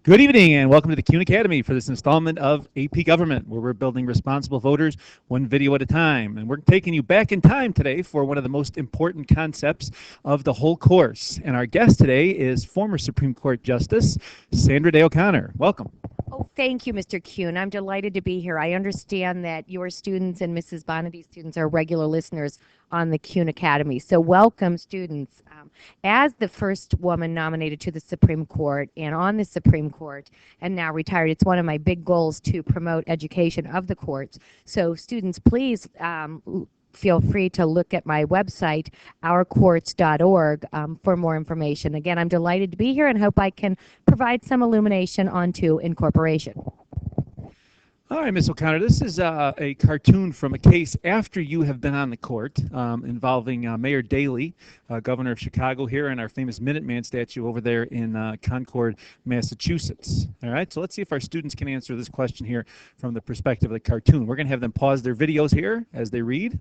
Good evening and welcome to the Kuhn Academy for this installment of AP Government, where we're building responsible voters one video at a time. And we're taking you back in time today for one of the most important concepts of the whole course. And our guest today is former Supreme Court Justice Sandra Day O'Connor. Welcome. Oh, thank you, Mr. Kuhn. I'm delighted to be here. I understand that your students and Mrs. Bonadies students are regular listeners on the Kuhn Academy. So welcome, students. As the first woman nominated to the Supreme Court and on the Supreme Court and now retired, it's one of my big goals to promote education of the courts. So students, please feel free to look at my website, ourcourts.org, for more information. Again, I'm delighted to be here and hope I can provide some illumination onto incorporation. All right, Ms. O'Connor, this is a cartoon from a case after you have been on the court involving Mayor Daley, governor of Chicago here, and our famous Minuteman statue over there in Concord, Massachusetts. All right, so let's see if our students can answer this question here from the perspective of the cartoon. We're going to have them pause their videos here as they read.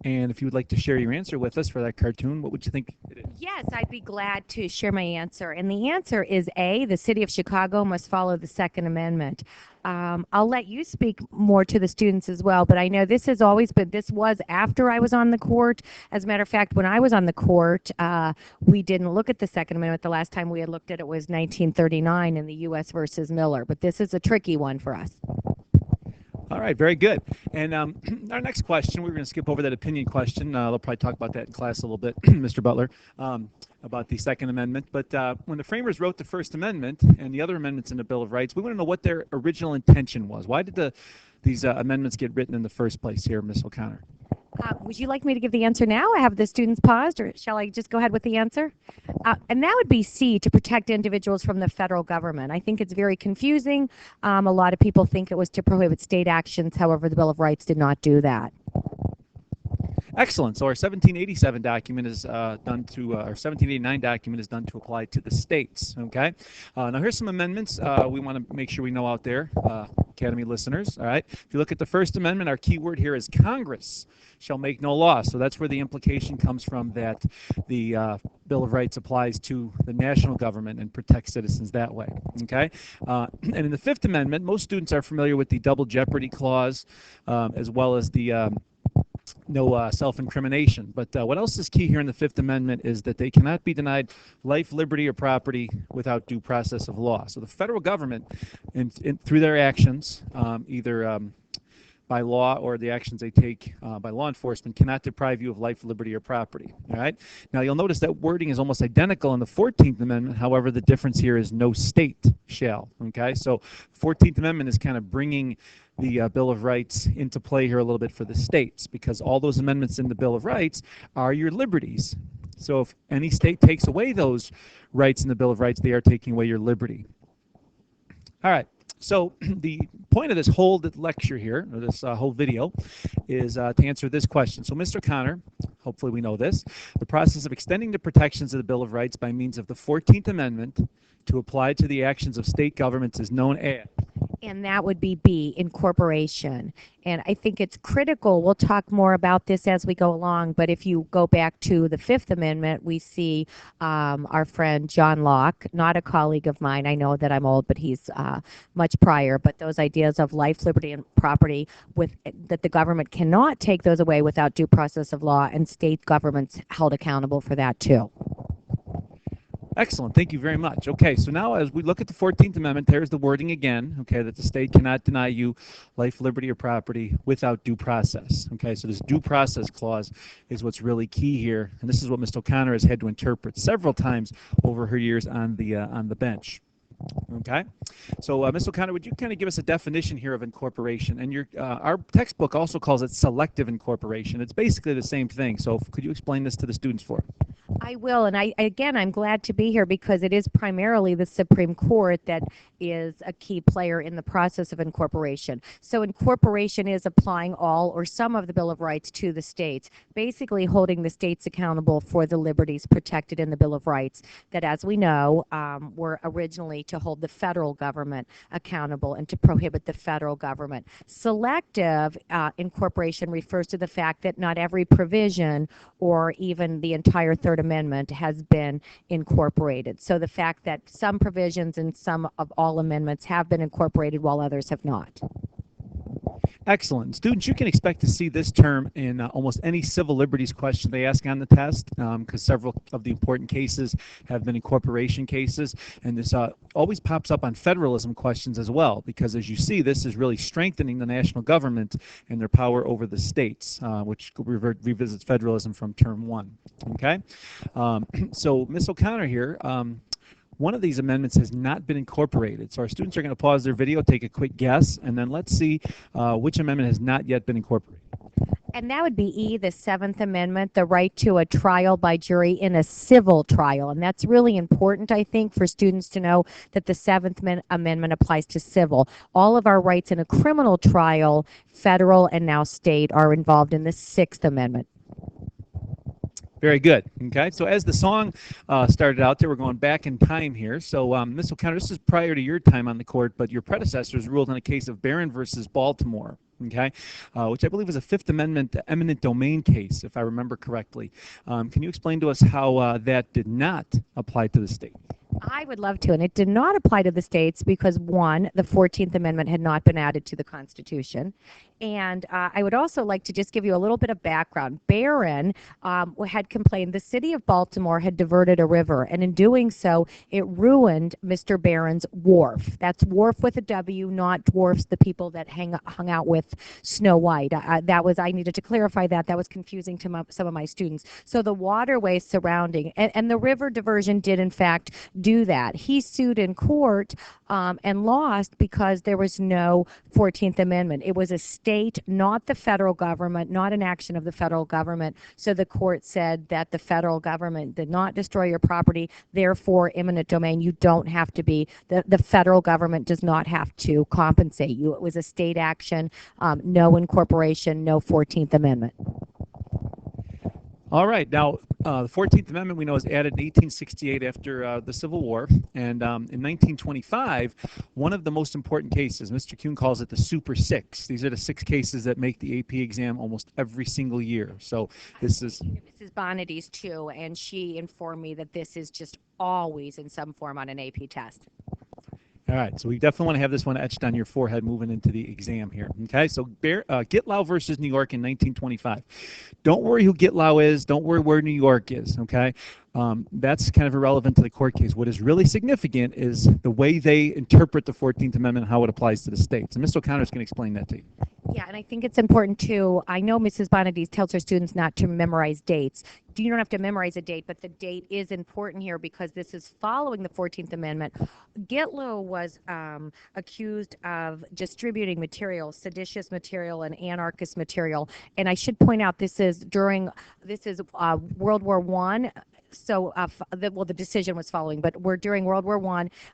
And if you would like to share your answer with us for that cartoon, what would you think it is? Yes, I'd be glad to share my answer. And the answer is A, the city of Chicago must follow the Second Amendment. I'll let you speak more to the students as well, but I know this has always been, this was after I was on the court. As a matter of fact, when I was on the court, we didn't look at the Second Amendment. The last time we had looked at it was 1939 in the U.S. versus Miller, but this is a tricky one for us. All right, very good. And our next question, we're going to skip over that opinion question. They'll probably talk about that in class a little bit, Mr. Butler, about the Second Amendment. But when the framers wrote the First Amendment and the other amendments in the Bill of Rights, we want to know what their original intention was. Why did these amendments get written in the first place here, Ms. O'Connor? Would you like me to give the answer now? I have the students paused, or shall I just go ahead with the answer? And that would be C, to protect individuals from the federal government. I think it's very confusing. A lot of people think it was to prohibit state actions. However, the Bill of Rights did not do that. Excellent. So our 1787 document is done to, our 1789 document is done to apply to the states. Okay. Now here's some amendments we want to make sure we know out there, Academy listeners. All right. If you look at the First Amendment, our key word here is Congress shall make no law. So that's where the implication comes from, that the Bill of Rights applies to the national government and protects citizens that way. Okay. And in the Fifth Amendment, most students are familiar with the double jeopardy clause, as well as the no self-incrimination. But what else is key here in the Fifth Amendment is that they cannot be denied life, liberty, or property without due process of law. So the federal government, through their actions, either by law or the actions they take by law enforcement, cannot deprive you of life, liberty, or property. All right. Now you'll notice that wording is almost identical in the 14th Amendment. However, the difference here is no state shall. Okay. So 14th Amendment is kind of bringing the Bill of Rights into play here a little bit for the states, because all those amendments in the Bill of Rights are your liberties. So if any state takes away those rights in the Bill of Rights, they are taking away your liberty. All right. So the point of this whole lecture here, or this whole video, is to answer this question. So Mr. Connor, hopefully we know this, the process of extending the protections of the Bill of Rights by means of the 14th Amendment to apply to the actions of state governments is known as? And that would be B, incorporation. And I think it's critical. We'll talk more about this as we go along, but if you go back to the Fifth Amendment, we see our friend John Locke, not a colleague of mine. I know that I'm old, but he's much prior. But those ideas of life, liberty, and property, that the government cannot take those away without due process of law, and state governments held accountable for that too. Excellent. Thank you very much. Okay, so now as we look at the 14th Amendment, there's the wording again, okay, that the state cannot deny you life, liberty, or property without due process. Okay, so this due process clause is what's really key here, and this is what Ms. O'Connor has had to interpret several times over her years on the bench. Okay, so Ms. O'Connor, would you kind of give us a definition here of incorporation? And our textbook also calls it selective incorporation. It's basically the same thing. So could you explain this to the students for? I will, and I'm glad to be here because it is primarily the Supreme Court that is a key player in the process of incorporation. So incorporation is applying all or some of the Bill of Rights to the states, basically holding the states accountable for the liberties protected in the Bill of Rights that, as we know, were originally to hold the federal government accountable and to prohibit the federal government. Selective incorporation refers to the fact that not every provision or even the entire Third Amendment has been incorporated. So the fact that some provisions and some of all amendments have been incorporated while others have not. Excellent. Students, you can expect to see this term in almost any civil liberties question they ask on the test, because several of the important cases have been incorporation cases, and this always pops up on federalism questions as well, because as you see, this is really strengthening the national government and their power over the states, which revisits federalism from term 1. Okay? So Ms. O'Connor here, one of these amendments has not been incorporated. So our students are going to pause their video, take a quick guess, and then let's see which amendment has not yet been incorporated. And that would be E, the Seventh Amendment, the right to a trial by jury in a civil trial. And that's really important, I think, for students to know that the Seventh Amendment applies to civil. All of our rights in a criminal trial, federal and now state, are involved in the Sixth Amendment. Very good. Okay, so as the song started out there, we're going back in time here. So Ms. O'Connor, this is prior to your time on the court, but your predecessors ruled in a case of Barron versus Baltimore, okay, which I believe was a Fifth Amendment eminent domain case, if I remember correctly. Can you explain to us how that did not apply to the state? I would love to, and it did not apply to the states because, one, the 14th Amendment had not been added to the Constitution. And I would also like to just give you a little bit of background. Barron had complained the city of Baltimore had diverted a river, and in doing so, it ruined Mr. Barron's wharf. That's wharf with a W, not dwarfs, the people that hung out with Snow White. I needed to clarify that. That was confusing to some of my students. So the waterways surrounding, and the river diversion did, in fact, do that. He sued in court and lost because there was no 14th Amendment. It was a state, not the federal government, not an action of the federal government. So the court said that the federal government did not destroy your property, therefore eminent domain, you don't have to be, the federal government does not have to compensate you. It was a state action, no incorporation, no 14th Amendment. All right. Now, the 14th Amendment we know was added in 1868 after the Civil War. And in 1925, one of the most important cases, Mr. Kuhn calls it the Super Six. These are the 6 cases that make the AP exam almost every single year. So this is Mrs. Bonadies, too, and she informed me that this is just always in some form on an AP test. all right, so we definitely want to have this one etched on your forehead moving into the exam here. Okay, so Gitlo versus New York in 1925. Don't worry who Gitlo is. Don't worry where New York is. Okay, that's kind of irrelevant to the court case. What is really significant is the way they interpret the 14th Amendment and how it applies to the states. And Ms. O'Connor is going to explain that to you. Yeah, and I think it's important too. I know Mrs. Bonadies tells her students not to memorize dates. You don't have to memorize a date, but the date is important here because this is following the 14th Amendment. Gitlo was accused of distributing material, seditious material and anarchist material. And I should point out this is World War I. So, the decision was following, but we're during World War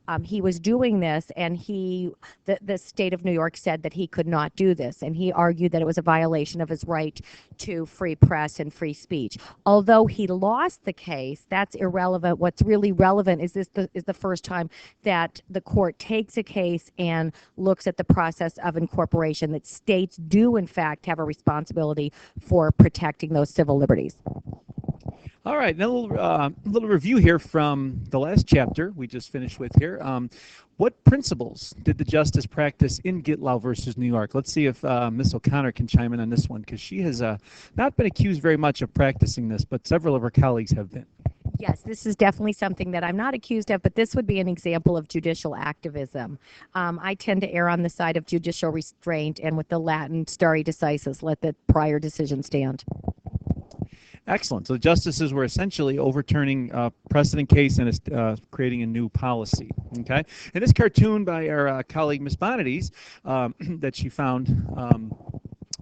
I. He was doing this, and the state of New York said that he could not do this, and he argued that it was a violation of his right to free press and free speech. Although he lost the case, that's irrelevant. What's really relevant is the first time that the court takes a case and looks at the process of incorporation. That states do, in fact, have a responsibility for protecting those civil liberties. All right, now a little review here from the last chapter we just finished with here. What principles did the justice practice in Gitlo versus New York? Let's see if Ms. O'Connor can chime in on this one, because she has not been accused very much of practicing this, but several of her colleagues have been. Yes, this is definitely something that I'm not accused of, but this would be an example of judicial activism. I tend to err on the side of judicial restraint, and with the Latin stare decisis, let the prior decision stand. Excellent. So the justices were essentially overturning a precedent case and creating a new policy. Okay. And this cartoon by our colleague Ms. Bonadies that she found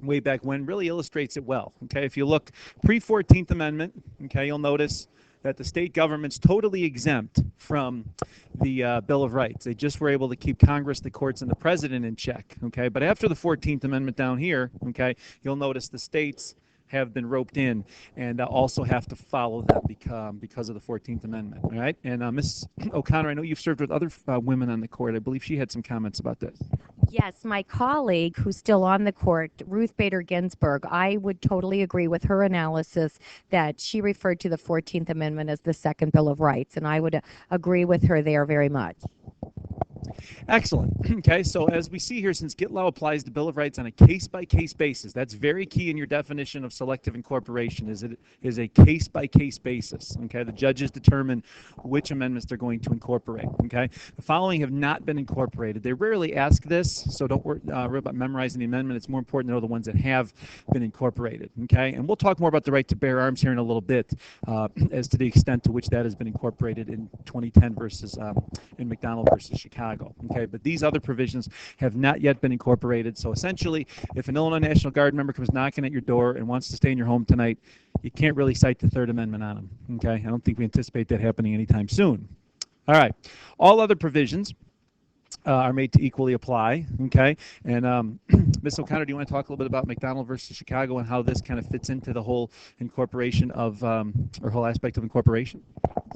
way back when really illustrates it well. Okay. If you look pre-14th Amendment, okay, you'll notice that the state government's totally exempt from the Bill of Rights. They just were able to keep Congress, the courts, and the president in check. Okay. But after the 14th Amendment down here, okay, you'll notice the states have been roped in and also have to follow them because of the 14th Amendment. All right. And Ms. O'Connor, I know you've served with other women on the court. I believe she had some comments about this. Yes, my colleague who's still on the court, Ruth Bader Ginsburg, I would totally agree with her analysis that she referred to the 14th Amendment as the Second Bill of Rights, and I would agree with her there very much. Excellent. Okay, so as we see here, since Gitlo applies the Bill of Rights on a case-by-case basis, that's very key in your definition of selective incorporation, is it is a case-by-case basis. Okay, the judges determine which amendments they're going to incorporate. Okay, the following have not been incorporated. They rarely ask this, so don't worry about memorizing the amendment. It's more important to know the ones that have been incorporated. Okay, and we'll talk more about the right to bear arms here in a little bit as to the extent to which that has been incorporated in 2010 versus in McDonald versus Chicago. Okay, but these other provisions have not yet been incorporated. So essentially, if an Illinois National Guard member comes knocking at your door and wants to stay in your home tonight, you can't really cite the Third Amendment on him. Okay, I don't think we anticipate that happening anytime soon. All right, all other provisions are made to equally apply. Okay, and Ms. O'Connor, do you want to talk a little bit about McDonald versus Chicago and how this kind of fits into the whole incorporation of, or whole aspect of incorporation?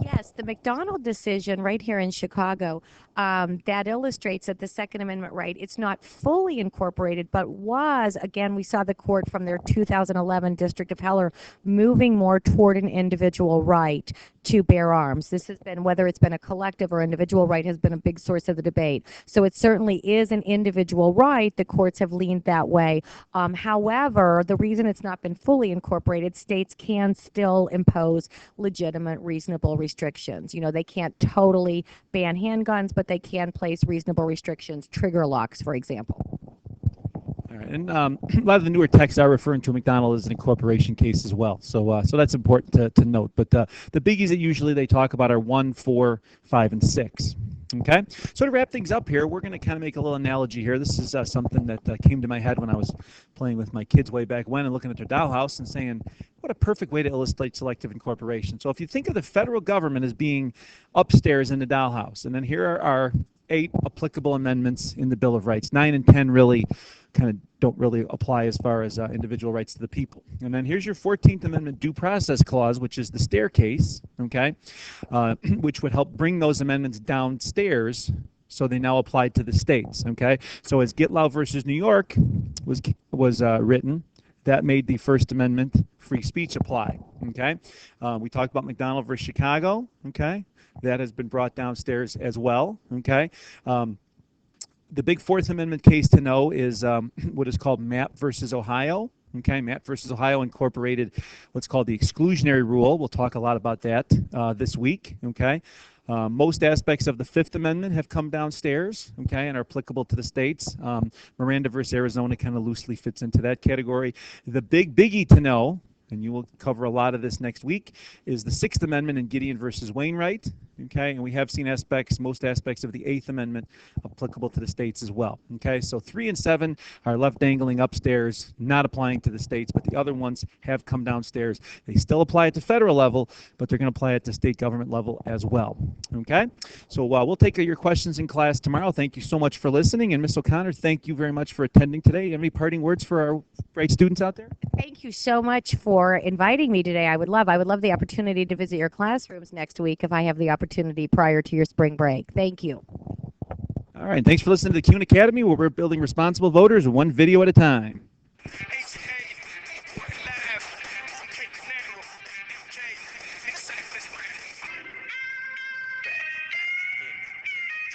Yes, the McDonald decision right here in Chicago, that illustrates that the Second Amendment right, it's not fully incorporated, but was, again, we saw the court from their 2011 District of Heller moving more toward an individual right to bear arms. This has been, whether it's been a collective or individual right, has been a big source of the debate. So it certainly is an individual right. The courts have leaned that way. However, the reason it's not been fully incorporated, states can still impose legitimate, reasonable restrictions. You know, they can't totally ban handguns, but they can place reasonable restrictions, trigger locks, for example. All right, and a lot of the newer texts are referring to McDonald as an incorporation case as well. So that's important to note. But the biggies that usually they talk about are 1, 4, 5, and 6. Okay, so to wrap things up here, we're going to kind of make a little analogy here. This is something that came to my head when I was playing with my kids way back when and looking at their dollhouse and saying, what a perfect way to illustrate selective incorporation. So if you think of the federal government as being upstairs in the dollhouse, and then here are our 8 applicable amendments in the Bill of Rights. 9 and 10 really kind of don't really apply as far as individual rights to the people. And then here's your 14th Amendment due process clause, which is the staircase, okay, which would help bring those amendments downstairs so they now apply to the states, okay? So as Gitlo versus New York was written, that made the First Amendment free speech apply, okay? We talked about McDonald versus Chicago, okay? That has been brought downstairs as well, okay? The big Fourth Amendment case to know is what is called Mapp versus Ohio. Okay, Mapp versus Ohio incorporated what's called the exclusionary rule. We'll talk a lot about that this week. Okay, most aspects of the Fifth Amendment have come downstairs. Okay, and are applicable to the states. Miranda versus Arizona kind of loosely fits into that category. The big biggie to know, and you will cover a lot of this next week, is the Sixth Amendment in Gideon versus Wainwright. Okay, and we have seen most aspects of the Eighth Amendment applicable to the states as well. Okay, so 3 and 7 are left dangling upstairs, not applying to the states, but the other ones have come downstairs. They still apply at the federal level, but they're going to apply at the state government level as well. Okay, so we'll take your questions in class tomorrow. Thank you so much for listening, and Ms. O'Connor, thank you very much for attending today. You have any parting words for our great students out there? Thank you so much for inviting me today. I would love the opportunity to visit your classrooms next week if I have the opportunity prior to your spring break. Thank you. All right, thanks for listening to the Kuhn Academy, where we're building responsible voters one video at a time.